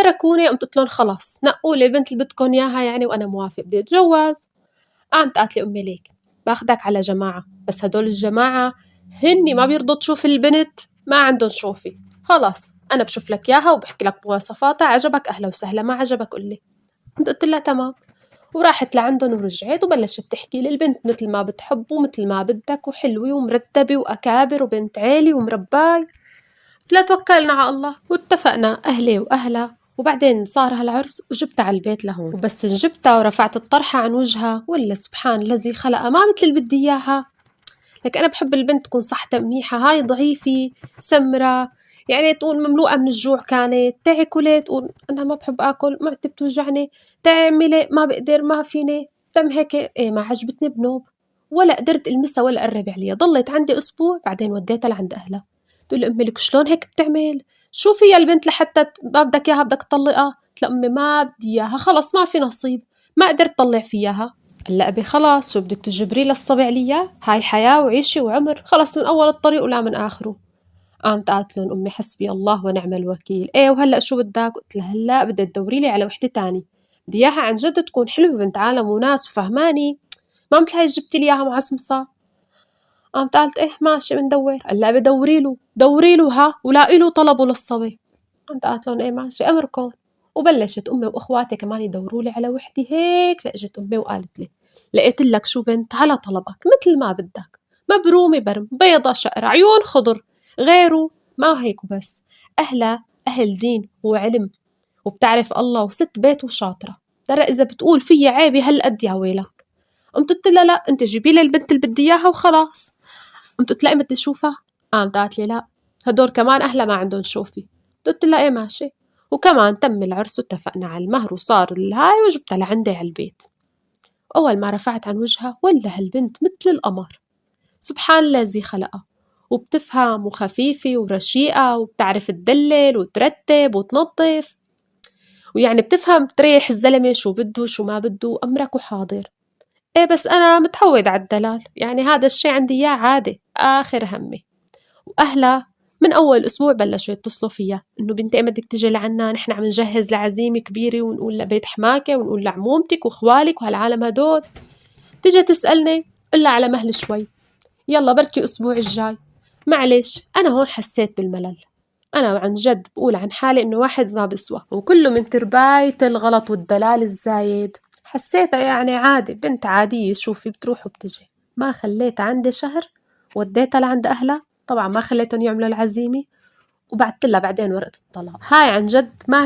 تركوني. قمت لهم خلاص نقوا لي البنت اللي بدكم إياها يعني وأنا موافق بدي أتجوز. قامت قالت لي أمي ليك باخدك على جماعة، بس هدول الجماعة هني ما بيرضوا تشوف البنت، ما عندهم شوفي، خلاص أنا بشوف لك إياها وبحكي لك مواصفاتها، عجبك أهلا وسهلا، ما عجبك قولي. قلت لها تمام. وراحت لعندهم ورجعت وبلشت تحكي لي البنت مثل ما بتحب ومثل ما بدك وحلوة ومرتبة وأكابر وبنت عيلي ومرباي. قلت لها توكلنا على الله واتفقنا أهلي وأهلها. وبعدين صار هالعرس وجبتها على البيت لهون، وبس جبتها ورفعت الطرحة عن وجهها ولا سبحان الذي خلقها ما مثل اللي بدي إياها. لك أنا بحب البنت تكون صحتها منيحة، هاي ضعيفة سمرة يعني تقول مملوءة من الجوع، كانت تعي كلي تقول أنا ما بحب آكل، معدتي بتوجعني، تعملي ما بقدر ما فيني تم هيك. إيه ما عجبتني بنوب ولا قدرت ألمسها ولا أقرب عليها، ضلت عندي أسبوع بعدين وديتها لعند أهلها. تقول أمي لك شلون هيك بتعمل؟ شو فيها البنت لحتى ما بدك إياها بدك تطلقها؟ قلت لها أمي ما بدي إياها خلص ما في نصيب، ما قدرت طلع فيها. هلا أبي خلاص شو بدك تجبري للصبع ليا؟ هاي حياة وعيشي وعمر، خلص من أول الطريق ولا من آخره. قامت قالت لهم أمي حسبي الله ونعم الوكيل. إيه وهلأ شو بدك؟ قلت لها هلأ بدي تدوري لي على وحدة تاني، بدي إياها عن جد تكون حلوة بنت عالم وناس وفهماني، ما مثل هاي جبتي لي إياها معصمصة. قامت قالت إيه ماشي بندور. هلأ بدوري له دوري له ها ولاقي له طلبه للصبي. قامت قالت لهم إيه ماشي أمركم. وبلشت أمي وأخواتي كمان يدوروا لي على وحدة هيك. لأجت أمي وقالت لي لقيت لك شو بنت على طلبك مثل ما بدك، مبرومة برم بيضة شقرة عيون خضر، غيره ما هيك وبس، أهلها أهل دين وعلم وبتعرف الله وست بيت وشاطرة، ترى إذا بتقول فيا عيبي هالقد يا ويلك. قمت قلت لها لا أنت جيبي لي البنت اللي بدي إياها وخلاص. قمت قلت لها بدي أشوفها. قالت لي لا هدول كمان أهلها ما عندهم شوفي. قلت لها إيه ماشي. وكمان تم العرس واتفقنا على المهر وصار الهاي وجبتها لعندي على البيت. أول ما رفعت عن وجهها ولا هالبنت مثل القمر، سبحان الذي خلقها، وبتفهم وخفيفة ورشيقة وبتعرف تدلل وترتب وتنظف، ويعني بتفهم تريح الزلمة شو بده شو ما بده أمرك وحاضر. إيه بس أنا متعود على الدلال، يعني هذا الشي عندي إياه عادي آخر همي. وأهلها من أول أسبوع بلشوا يتصلوا فيها إنه بنتي إيه بدك تجي لعنا، نحن عم نجهز لعزيمة كبيرة ونقول لبيت حماكة ونقول لعمومتك وإخوالك وهالعالم هدول. تجي تسألني إلا على مهل شوي، يلا بركي أسبوع الجاي. معلش أنا هون حسيت بالملل، أنا عن جد بقول عن حالي إنه واحد ما بسوى وكله من ترباية الغلط والدلال الزايد. حسيتها يعني عادي بنت عادية شوفي بتروح وبتجي. ما خليتها عندي شهر وديتها لعند أهلها، طبعا ما خليتهم يعملوا العزيمة، وبعت لها بعدين ورقة الطلاق. هاي عن جد ما